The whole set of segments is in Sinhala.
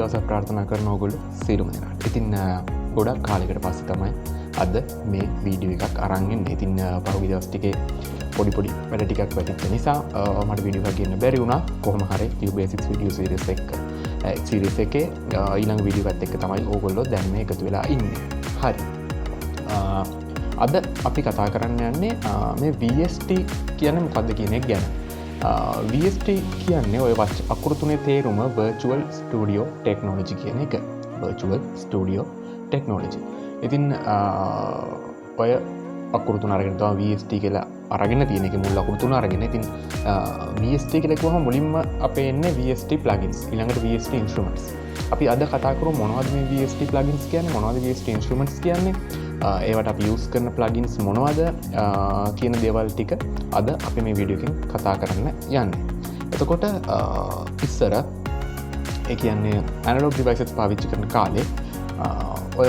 දවසක් ප්‍රාර්ථනා කරන ඕගොල්ලෝ සියලුම දෙනාට. ඉතින් ගොඩක් කාලයකට පස්සේ තමයි අද මේ වීඩියෝ එකක් අරන් එන්නේ. ඉතින් පහුගිය දවස් ටිකේ පොඩි වැඩ ටිකක් වැටිච්ච නිසා මට වීඩියෝ එකක් ගන්න බැරි වුණා. කොහොම හරි CUBASICS වීඩියෝ සීරීස් එකේ ඊළඟ වීඩියෝ එකත් එක්ක තමයි ඕගොල්ලෝ දැන් මේ එකතු වෙලා ඉන්නේ. හරි. අද අපි කතා කරන්න යන්නේ මේ VST කියන්නේ මොකක්ද කියන එක ගැන. VST කියන්නේ ඔය අකුරු තුනේ තේරුම Virtual Studio Technology කියන එක. Virtual Studio Technology. ඉතින් ඔය අකුරු තුන අරගෙන තමයි VST කියලා අරගෙන තියෙන එක මුල් අකුරු තුන අරගෙන. ඉතින් VST කියලා කිව්වම මුලින්ම අපේ එන්නේ VST Plugins. ඊළඟට VST Instruments. අපි අද කතා කරමු මොනවද මේ VST Plugins කියන්නේ, මොනවද VST Instruments කියන්නේ, ඒවට අපි use කරන plugins මොනවද කියන දේවල් ටික අද අපි මේ වීඩියෝ එකෙන් කතා කරන්න යන්නේ. එතකොට ඉස්සර ඒ කියන්නේ analog devices පාවිච්චි කරන කාලේ ඔය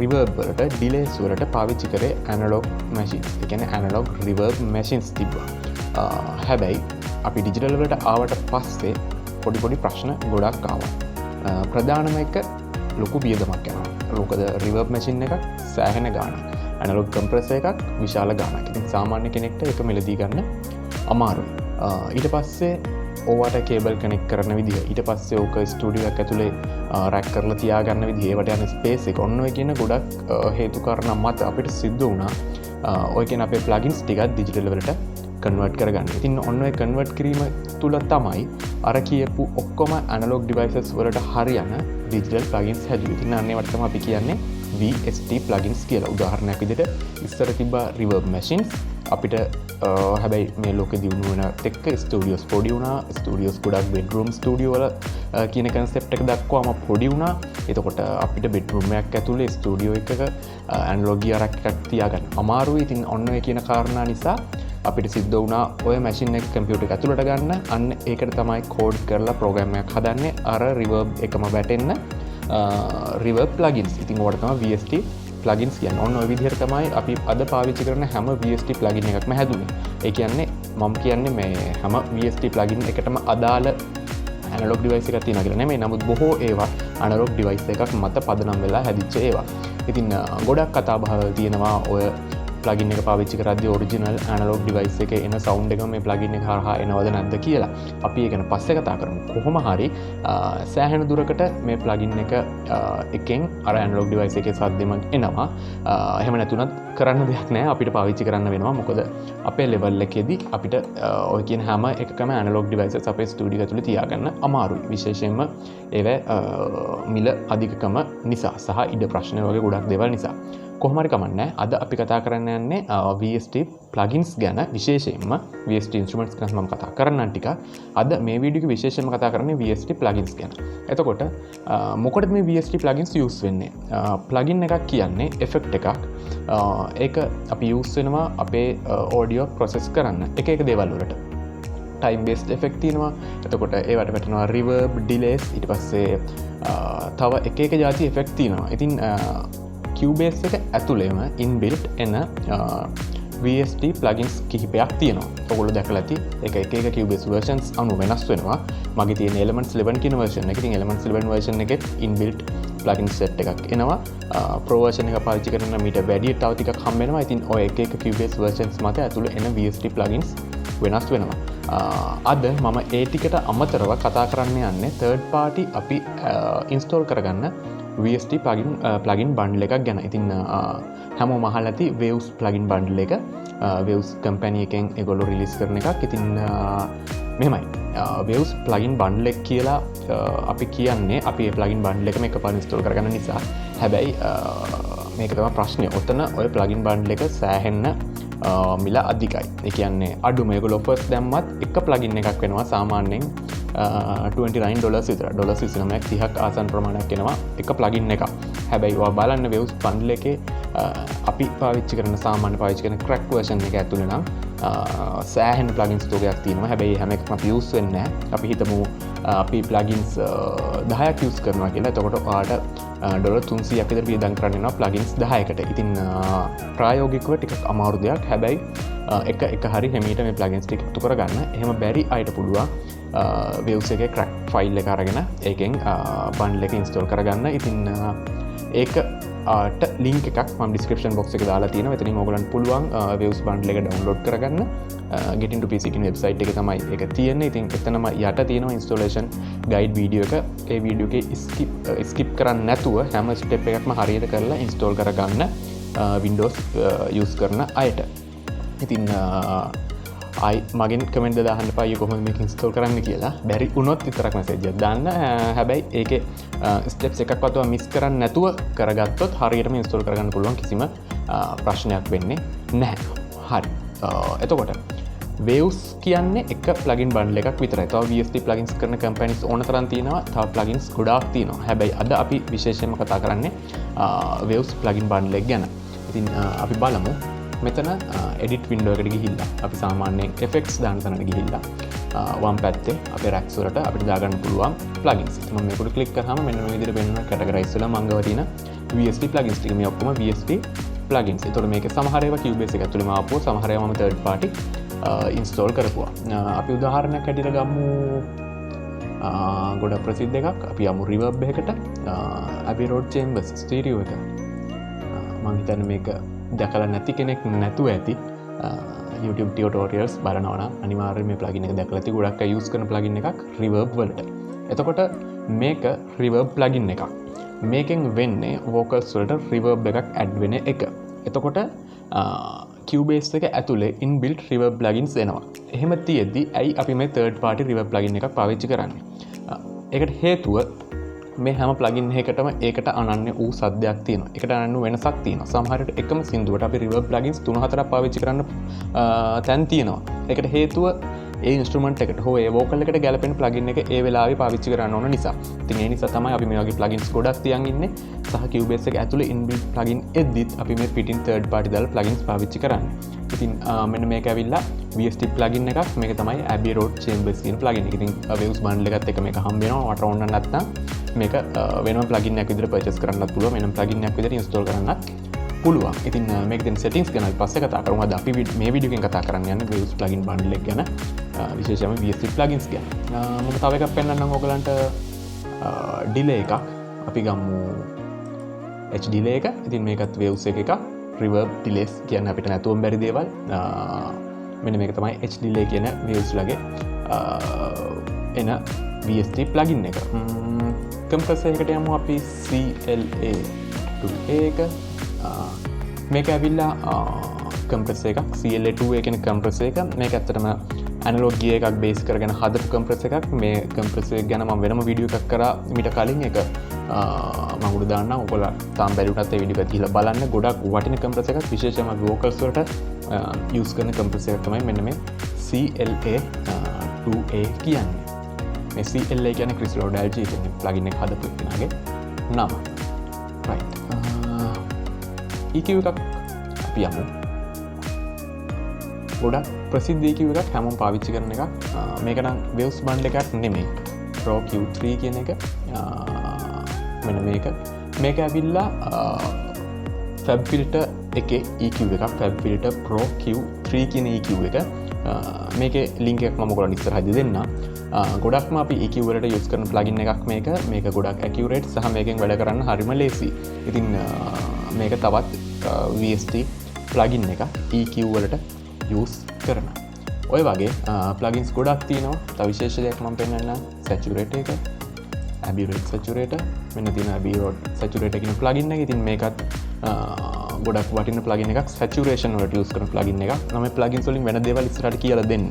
reverb වලට delays වලට පාවිච්චි කරේ analog machines. ඒ කියන්නේ analog reverb machines තිබ්බා. හැබැයි අපි digital වලට ආවට පස්සේ පොඩි ප්‍රශ්න ගොඩක් ආවා. ප්‍රධානම එක ලොකු වියදමක් යනවා. ලොකද reverb machine එකක් සෑහෙන ගාණක්, analog compressor එකක් විශාල ගාණක්. ඉතින් සාමාන්‍ය කෙනෙක්ට ඒක මිලදී ගන්න අමාරුයි. ඊට පස්සේ ඕවට කේබල් කනෙක්ට් කරන විදිහ, ඊට පස්සේ ඕක ස්ටුඩියෝ එකක් ඇතුලේ රැක් කරලා තියාගන්න විදිහ, ඒවට යන ස්පේස් එක, ඔන්න ඔය කියන ගොඩක් හේතු කාරණා මත අපිට සිද්ධ වුණා ඔය කියන අපේ plugins ටිකක් digital වලට කන්වර්ට් කරගන්න. ඉතින් ඔන්න ඔය කන්වර්ට් කිරීම තුල තමයි අර කියපු ඔක්කොම analog devices වලට හරියන digital plugins හැදුවේ. ඉතින් අන්න ඒවට තමයි අපි කියන්නේ VST plugins කියලා. උදාහරණයක් විදිහට ඉස්සර තිබ්බ reverb machines අපිට හැබැයි මේ ලෝකෙ දියුණු වෙන එක්ක ස්ටුඩියෝස් පොඩි වුණා. ස්ටුඩියෝස් ගොඩක් බෙඩ්රූම් ස්ටුඩියෝ වල කියන කන්සෙප්ට් එක දක්වාම පොඩි වුණා. එතකොට අපිට බෙඩ්රූම් එකක් ඇතුලේ ස්ටුඩියෝ එකක ඇනලොග් ගියර් එකක් තියාගන්න අමාරුයි. ඉතින් ඔන්න ඔය කියන කාරණා නිසා අපිට සිද්ධ වුණා ඔය මැෂින් එක කම්පියුටර් එක ඇතුළට ගන්න. අන්න ඒකට තමයි කෝඩ් කරලා ප්‍රෝග්‍රෑම් එකක් හදන්නේ අර රිවර්බ් එකම වැටෙන්න රිවර්බ් ප්ලගින්ස්. ඉතින් ඕකට තමයි VST ප්ලගින්ස් කියන්නේ. ඔන්න ඔය විදිහට තමයි අපි අද පාවිච්චි කරන හැම VST ප්ලගින් එකක්ම හැදුනේ. ඒ කියන්නේ මම කියන්නේ මේ හැම VST ප්ලගින් එකටම අදාළ ඇනලොග් ඩිවයිස් එකක් තියෙනවා කියලා නෙමෙයි. නමුත් බොහෝ ඒවා ඇනලොග් ඩිවයිස් එකක් මත පදනම් වෙලා හැදිච්ච ඒවා. ඉතින් ගොඩක් කතා බහ තියෙනවා ඔය ප්ලගින් එක පාවිච්චි කරද්දී ඔරිජිනල් ඇනලොග් ඩිවයිස් එකේ එන සවුන්ඩ් එක මේ ප්ලගින් එක හරහා එනවද නැද්ද කියලා. අපි ඒක ගැන පස්සේ කතා කරමු. කොහොම හරි සෑහෙන දුරකට මේ ප්ලගින් එක එකෙන් අර ඇනලොග් ඩිවයිස් එකේ සද්දෙම එනවා. එහෙම නැතුණත් කරන්න දෙයක් නැහැ. අපිට පාවිච්චි කරන්න වෙනවා. මොකද අපේ ලෙවල් එකේදී අපිට ඔය කියන හැම එකකම ඇනලොග් ඩිවයිසස් අපේ ස්ටුඩියෝ ඇතුලේ තියාගන්න අමාරුයි. විශේෂයෙන්ම ඒව මිල අධිකකම නිසා සහ ඉඩ ප්‍රශ්න වගේ ගොඩක් දේවල් නිසා. කොහොම හරි කමන්නේ. අද අපි කතා කරන්න යන්නේ VST plugins ගැන. විශේෂයෙන්ම VST instruments ගැන මම කතා කරන්නම් ටික. අද මේ වීඩියෝ එකේ විශේෂයෙන්ම කතා කරන්නේ VST plugins ගැන. එතකොට මොකටද මේ VST plugins use වෙන්නේ? plugin එකක් කියන්නේ effect එකක්. ඒක අපි use වෙනවා අපේ audio process කරන්න එක දේවල් වලට. time based effect තියෙනවා. එතකොට ඒවට වැටෙනවා reverb, delays, ඊට පස්සේ තව එක જાති effect තියෙනවා. ඉතින් Cubase එක ඇතුළේම inbuilt එන VST plugins කිහිපයක් තියෙනවා. ඔයගොල්ලෝ දැකලා ඇති. එක Cubase versions අනුව වෙනස් වෙනවා. මගේ තියෙන Elements 11 කියන version එක. ඉතින් Elements 11 version එකේ inbuilt plugin set එකක් එනවා. Pro version එක පාවිච්චි කරන මීට වැඩි තව ටිකක් හම්බ වෙනවා. ඉතින් ඔය එක Cubase versions මත ඇතුළේ එන VST plugins වෙනස් වෙනවා. අද මම ඒ ටිකට අමතරව කතා කරන්න යන්නේ third party අපි install කරගන්න VST plugin bundle එකක් ගැන. ඉතින් හැමෝම අහලා ඇති Waves plugin bundle එක. Waves company එකෙන් ඒගොල්ලෝ රිලීස් කරන එකක්. ඉතින් මෙහෙමයි. Waves plugin bundle එක කියලා අපි කියන්නේ අපි මේ plugin bundle එකම එකපාර install කරගන්න නිසා. හැබැයි මේක තමයි ප්‍රශ්නේ. ඔතන ඔය plugin bundle එක සෑහෙන්න මිල අධිකයි. ඒ කියන්නේ අඩුම ඒගොල්ලෝ offers දැම්මත් එක plugin එකක් වෙනවා සාමාන්‍යයෙන් $29 විතර. $29ක් ආසන්න ප්‍රමාණයක් එනවා එක plugin එකක්. හැබැයි ඔයා බලන්න Waves bundle එකේ අපි පාවිච්චි කරන සාමාන්‍ය පාවිච්චි කරන crack version එක ඇතුළේ නම් සෑහෙන plugins තෝගයක් තියෙනවා. හැබැයි හැම එකක්ම අපි use වෙන්නේ නැහැ. අපි හිතමු අපි plugins 10ක් use කරනවා කියලා. එතකොට ඔයාලට $300ක් විතර වියදම් කරන්න වෙනවා plugins 10කට. ඉතින් ප්‍රායෝගිකව ටිකක් අමාරු දෙයක්. හැබැයි එක හරි හැමීට මේ plugins ටික එකතු කරගන්න. එහෙම බැරි අයට පුළුවන් waves එකේ crack file එක අරගෙන ඒකෙන් bundle එක install කරගන්න. ඉතින් ඒකට link එකක් මම description box එකේ දාලා තියෙනවා. එතනින් ඕගලන්ට පුළුවන් waves bundle එක download කරගන්න. get into PC කියන website එකේ තමයි ඒක තියෙන්නේ. ඉතින් එතනම යට තියෙනවා installation guide video එක. ඒ video එකේ skip කරන්නේ නැතුව හැම step එකක්ම හරියට කරලා install කරගන්න Windows use කරන අයට. ඉතින් මගෙන් කමෙන්ට් දාන්න එපා අයියෝ කොහොමද මේක install කරන්න කියලා. බැරි වුණොත් විතරක් message එකක් දාන්න. හැබැයි ඒකේ steps එකක්වත් miss කරන්නේ නැතුව කරගත්තොත් හරියටම install කරගන්න පුළුවන්. කිසිම ප්‍රශ්නයක් වෙන්නේ නැහැ. හරි. එතකොට waves කියන්නේ එක plugin bundle එකක් විතරයි. තව VST plugins කරන companies ඕන තරම් තියෙනවා. තව plugins ගොඩාක් තියෙනවා. හැබැයි අද අපි විශේෂයෙන්ම කතා කරන්නේ waves plugin bundle එක ගැන. ඉතින් අපි බලමු. මෙතන edit window එකට ගිහිල්ලා අපි සාමාන්‍යයෙන් effects දාන තැනට ගිහිල්ලා වම් පැත්තේ අපේ racks වලට අපිට දාගන්න පුළුවන් plugins. මම මේකට click කරාම මෙන්න මේ විදිහට වෙනවා categorize වෙලා මං ගාව තියෙන VST plugins ටික මේ ඔක්කොම VST plugins. ඒතකොට මේකේ සමහර ඒවා Cubase එක ඇතුළේම ආපුවා, සමහර ඒවා මම third party install කරපුවා. අපි උදාහරණයක් හැටියට ගමු ගොඩක් ප්‍රසිද්ධ එකක්. අපි යමු reverb එකකට. Abbey Road Chambers stereo එක. මම හිතන්නේ මේක දැකලා නැති කෙනෙක් නැතුව ඇති. YouTube tutorials බලනවා නම් අනිවාර්යයෙන් මේ plugin එක දැකලා ඇති. ගොඩක් අය use කරන plugin එකක් reverb වලට. එතකොට මේක reverb plugin එකක්. මේකෙන් වෙන්නේ vocals වලට reverb එකක් add වෙන එක. එතකොට Cubase එක ඇතුලේ inbuilt reverb plugins එනවා. එහෙම තියෙද්දි ඇයි අපි මේ third party reverb plugin එකක් පාවිච්චි කරන්නේ? ඒකට හේතුව මේ හැම plugin එකකටම ඒකට අනන්‍ය වූ සද්දයක් තියෙනවා. ඒකට අනන්‍ය වෙනසක් තියෙනවා. සමහර විට එකම සින්දුවට අපි reverb plugins 3-4ක් පාවිච්චි කරන්න තැන් තියෙනවා. ඒකට හේතුව ඒ ඉන්ස්ට්‍රුමන්ට් එකට හෝ ඒ වෝකල් එකට ගැලපෙන ප්ලගින් එක ඒ වෙලාවේ පාවිච්චි කරන්න ඕන නිසා. ඉතින් ඒ නිසා තමයි අපි මේ වගේ ප්ලගින්ස් ගොඩක් තියන් ඉන්නේ. සහ Cubase එක ඇතුලේ inbuilt plugin එද්දිත් අපි මේ පිටින් third party දාලා plugins පාවිච්චි කරන්නේ. ඉතින් මෙන්න මේක ඇවිල්ලා VST plugin එකක්. මේක තමයි Abbey Road Chambers කියන plugin එක. ඉතින් waves bundle එකත් එක්ක මේක හම්බ වෙනවා. වට ඕන නැත්නම් මේක වෙනම plugin එකක් විදිහට purchase කරන්නත් පුළුවන්. වෙනම plugin එකක් විදිහට install කරන්නත් පුළුවන්. ඉතින් මේක දැන් settings ගැන අපි පස්සේ කතා කරමු. අද අපි මේ වීඩියෝ එකෙන් කතා කරන්න යන්නේ waves plugin bundle එක ගැන. විශේෂයෙන්ම VST plugins ගැන. මම තව එකක් පෙන්නන්නම් ඔයගලන්ට delay එකක්. අපි ගමු H delay එක. ඉතින් මේකත් waves එකක reverb delays කියන්නේ අපිට නැතුවම බැරි දේවල්. මෙන්න මේක තමයි H delay කියන waves ලගේ එන VST plugin එක. compressor එකට යමු අපි CLA 2A එක. මේක ඇවිල්ලා compressor එකක්. CLA 2A කියන compressor එක. මේක ඇත්තටම analog gear එකක් base කරගෙන හදපු compressor එකක්. මේ compressor එක ගැන මම වෙනම වීඩියෝ එකක් කරා මීට කලින්. ඒක මම උඩ දාන්නම්. ඔයගොල්ලෝ තාම බැරි වුණත් ඒ වීඩියෝ එක ගිහලා බලන්න. ගොඩක් වටින compressor එකක්. විශේෂයෙන්ම vocals වලට use කරන compressor එකක් තමයි මෙන්න මේ CLA 2A කියන්නේ. මේ CLA කියන්නේ Chris Rodalji කියන්නේ plugin එක හදපු කෙනාගේ නම. right. EQ එකක් අපි යමු. ගොඩක් ප්‍රසිද්ධ EQ එකක් හැමෝම පාවිච්චි කරන එකක්. මේක නම් waves bundle එකක් නෙමෙයි. Pro Q3 කියන එක. මෙන්න මේක ඇවිල්ලා Fab Filter එකේ EQ එකක්. Fab Filter Pro Q3 කියන EQ එක. මේකේ link එකක් මම ඔයගොල්ලන්ට ඉස්සරහදී දෙන්නම්. ගොඩක්ම අපි EQ වලට use කරන plugin එකක් මේක. මේක ගොඩක් accurate සහ මේකෙන් වැඩ කරන්න හරිම ලේසි. ඉතින් මේක තවත් VST plugin එක EQ වලට use කරන. ඔය වගේ plugins ගොඩක් තියෙනවා. තව විශේෂ දෙයක් මම පෙන්නන්නම්. Saturate එක. Abbey Road Saturator. මෙන්න තියෙන Abbey Road Saturator කියන plugin එක. ඉතින් මේකත් ගොඩක් වටින plugin එකක්. saturation වලට use කරන plugin එකක්. මම මේ plugins වලින් වෙන දේවල් ඉස්සරහට කියලා දෙන්න.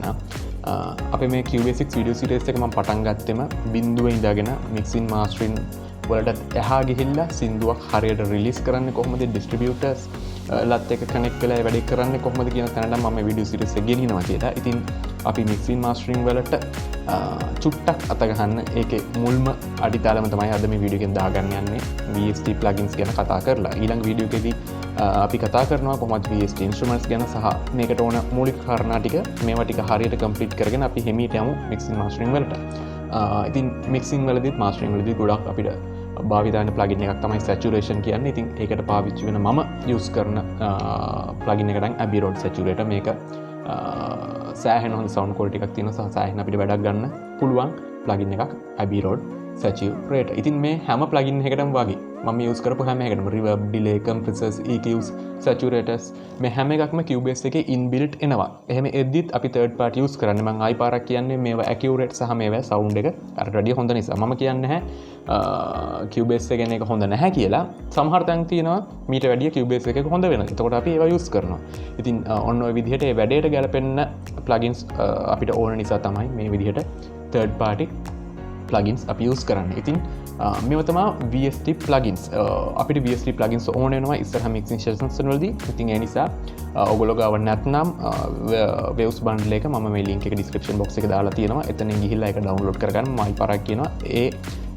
අපේ මේ CUBASICS video series එක මම පටන් ගත්තෙම බිඳුවේ ඉඳගෙන mixing mastering වලට එහා ගිහිල්ලා සින්දුවක් හරියට රිලීස් කරන්නේ කොහොමද, distributors ලත් එක කනෙක්ට් වෙලා වැඩ කරන්නේ කොහොමද කියන තැනට මම මේ video series එක ගෙනියනවා කියලා. ඉතින් අපි mixing mastering වලට චුට්ටක් අත ගහන්න ඒකේ මුල්ම අඩිතාලම තමයි අද මේ වීඩියෝ එකෙන් දාගන්න යන්නේ VST plugins ගැන කතා කරලා. ඊළඟ වීඩියෝ එකේදී අපි කතා කරනවා කොහොමද VST instruments ගැන සහ මේකට ඕන මූලික කාරණා ටික මේවා ටික හරියට complete කරගෙන අපි හිමීට යමු mixing mastering වලට. ඉතින් mixing වලදීත් mastering වලදීත් ගොඩක් අපිට භාවිතාන plugin එකක් තමයි saturation කියන්නේ. ඉතින් ඒකට පාවිච්චි වෙන මම use කරන plugin එක නම් Abbey Road Saturator. මේක සෑහෙන හොඳ sound quality එකක් තියෙනවා සහ සෑහෙන අපිට වැඩක් ගන්න පුළුවන් ප්ලගින් එකක් Abbey Road Saturator. ඉතින් මේ හැම ප්ලගින් එකකටම වගේ මම use කරපු හැම එකකටම reverb, delay, compressors, EQs, saturators මේ හැම එකක්ම Cubase එකේ inbuilt එනවා. එහෙම එද්දිත් අපි third party use කරන්නේ. මම ආයි පාරක් කියන්නේ මේවා accurate සහ මේවා sound එක අර වැඩිය හොඳ නිසා. මම කියන්නේ නැහැ Cubase එකෙන් එක හොඳ නැහැ කියලා. සමහර තැන් තියෙනවා මීට වැඩිය Cubase එකක හොඳ වෙනවා. එතකොට අපි ඒවා use කරනවා. ඉතින් ඔන්න ඔය විදිහට ඒ වැඩේට ගැලපෙන්න plugins අපිට ඕන නිසා තමයි මේ විදිහට third party plugins අපි use කරන්න. ඉතින් මේව තමයි VST plugins. අපිට VST plugins ඕන වෙනවා ඉස්සරහ mixing sessions වලදී. ඉතින් ඒ නිසා ඔයගොල්ලෝ ගාව නැත්නම් Waves bundle එක මම මේ link එක description box එකේ දාලා තියෙනවා. එතනින් ගිහිල්ලා ඒක download කරගන්න. මම පාරක් කියනවා ඒ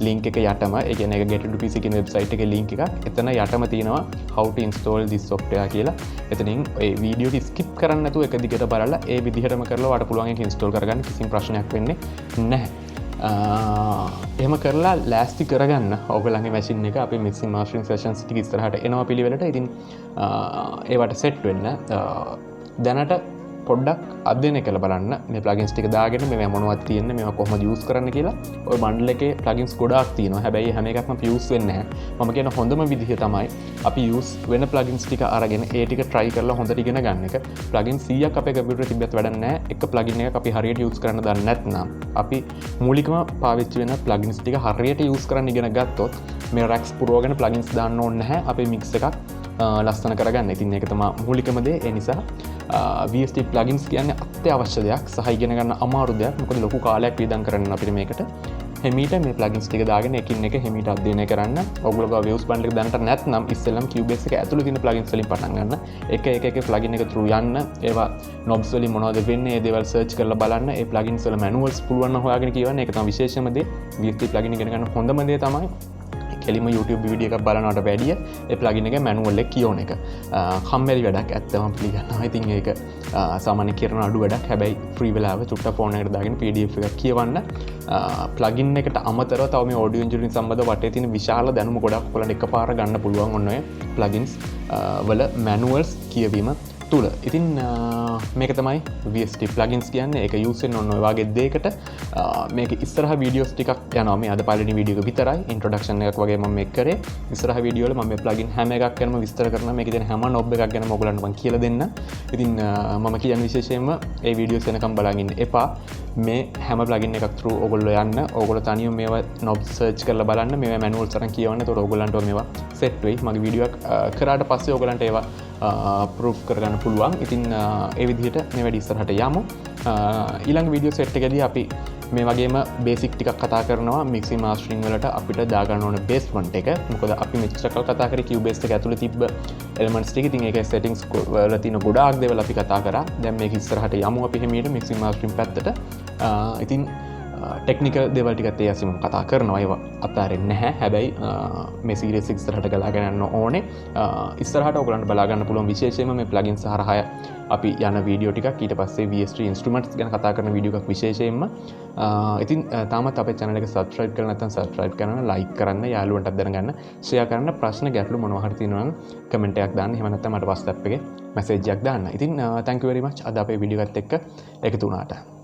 link එක යටම ඒ කියන්නේ ඒක get to PC කියන website එකේ link එක. එතන යටම තියෙනවා how to install this software කියලා. එතනින් ඒ වීඩියෝ එක skip කරන්න නැතුව එක දිගට බලලා ඒ විදිහටම කරලා ඔයාලට පුළුවන් ඒක install කරගන්න. කිසිම ප්‍රශ්නයක් වෙන්නේ නැහැ. එහෙම කරලා ලෑස්ති කරගන්න ඔයගොල්ලන්ගේ මැෂින් එක අපි mixing mastering sessions ටික ඉස්සරහට එනවා පිළිවෙලට. ඉතින් ඒවට සෙට් වෙන්න දැනට පොඩ්ඩක් අධ්‍යයනය කරලා බලන්න මේ plugins ටික දාගෙන මේවා මොනවද තියෙන්නේ මේවා කොහොමද use කරන්න කියලා. ඔය bundle එකේ plugins ගොඩාක් තියෙනවා. හැබැයි හැම එකක්ම use වෙන්නේ නැහැ. මම කියන හොඳම විදිහ තමයි අපි use වෙන plugins ටික අරගෙන ඒ ටික try කරලා හොඳට ඉගෙන ගන්න එක. plugin 100ක් අපේ computer එකේ තිබ්බත් වැඩක් නැහැ. එක plugin එකක් අපි හරියට use කරන්න දන්නේ නැත්නම් අපි මූලිකම පාවිච්චි වෙන plugins ටික හරියට use කරන්න ඉගෙන ගත්තොත් මේ racks පුරවගෙන plugins දාන්න ඕනේ නැහැ. අපේ mix එකක් ලස්සන කරගන්න. ඉතින් ඒක තමයි මූලිකම දේ. ඒ නිසා VST plugins කියන්නේ අත්‍යවශ්‍ය දෙයක් සහ ඉගෙන ගන්න අමාරු දෙයක්. මොකද ලොකු කාලයක් වියදම් කරන්න අපිට මේකට. හෙමීට මේ plugins ටික දාගෙන එකින් එක හෙමීට අධ්‍යයනය කරන්න. ඔයගොල්ලෝ ගාව Waves bundle එක දැනට නැත්නම් ඉස්සෙල්ලම Cubase එක ඇතුළේ තියෙන plugins වලින් පටන් ගන්න. එක plugin එක through යන්න. ඒවා knobs වලින් මොනවද වෙන්නේ? ඒ දේවල් search කරලා බලන්න. ඒ plugins වල manuals පුළුවන් නම් හොයාගෙන කියවන්න. ඒක තමයි විශේෂම දේ. VST plugin ඉගෙන ගන්න හොඳම දේ තමයි කෙලිම YouTube වීඩියෝ එකක් බලනවට වැඩිය ඒ ප්ලගින් එක මැනුවල් එක කියවන එක. කම්මැලි වැඩක් ඇත්තම පිළිගන්නවා. ඉතින් ඒක සාමාන්‍ය කරන අඩු වැඩක්. හැබැයි ෆ්‍රී වෙලාවෙ චුට්ටක් ෆෝන් එකට දාගෙන PDF එකක් කියවන්න. ප්ලගින් එකට අමතරව තව මේ ඔඩියෝ එන්ජිනියරින් සම්බන්ධව වටේ තියෙන විශාල දැනුම ගොඩක් ඔයාලට එකපාර ගන්න පුළුවන් ඔන්න ඔය ප්ලගින්ස් වල මැනුවල්ස් කියවීම තුල. ඉතින් මේක තමයි VST plugins කියන්නේ. ඒක use වෙන්න ඕන ඔය වගේ දෙයකට. මේක ඉස්සරහ වීඩියෝස් ටිකක් යනවා. මේ අද පළවෙනි වීඩියෝ එක විතරයි ඉන්ට්‍රොඩක්ෂන් එකක් වගේ මම මේක කරේ. ඉස්සරහ වීඩියෝ වල මම මේ plugin හැම එකක් ගැනම විස්තර කරනවා. මේකේ තියෙන හැම knob එකක් ගැනම ඔයගලන්ට මම කියලා දෙන්න. ඉතින් මම කියන්නේ විශේෂයෙන්ම ඒ වීඩියෝස් එනකම් බලන් ඉන්න එපා. මේ හැම plugin එකක් through ඔයගොල්ලෝ යන්න. ඔයගොල්ලෝ තනියම මේවා knob search කරලා බලන්න. මේවා manuals අරන් කියවන්න. ඒතකොට ඔයගොල්ලන්ට මේවා set වෙයි. මගේ වීඩියෝ එකක් කරාට පස්සේ ඔයගොල්ලන්ට ඒවා ප්‍රූෆ් කරගන්න පුළුවන්. ඉතින් ඒ විදිහට මේ වැඩි ඉස්සරහට යමු. ඊළඟ වීඩියෝ සෙට් එකේදී අපි මේ වගේම බේසික් ටිකක් කතා කරනවා mixing mastering වලට අපිට දාගන්න ඕන basement එක. මොකද අපි මෙච්චර කල් කතා කරේ Cubase එක ඇතුලේ තිබ්බ elements ටික. ඉතින් ඒකේ settings වල තියෙන ගොඩාක් දේවල් අපි කතා කරා. දැන් මේක ඉස්සරහට යමු අපි හැමීට mixing mastering පැත්තට. ඉතින් ටෙක්නිකල් දේවල් ටිකත් ඒ අසින් කතා කරනවා. ඒවා අතාරින්නේ නැහැ. හැබැයි මේ සීරීස් එක ඉස්සරහට ගලාගෙන යන්න ඕනේ. ඉස්සරහට ඔයගලන්ට බලා ගන්න පුළුවන් විශේෂයෙන්ම මේ plugins හරහා අපි යන වීඩියෝ ටිකක් ඊට පස්සේ VST instruments ගැන කතා කරන වීඩියෝ එකක් විශේෂයෙන්ම. ඉතින් තාමත් අපේ channel එක subscribe කරලා නැත්නම් subscribe කරන්න, like කරන්න, යාළුවන්ටත් දැනගන්න, share කරන්න, ප්‍රශ්න ගැටලු මොනවා හරි තියෙනවා නම් comment එකක් දාන්න. එහෙම නැත්නම් මට WhatsApp එකේ message එකක් දාන්න. ඉතින් thank you very much අද අපේ වීඩියෝ එකත් එක්ක එකතු වුණාට.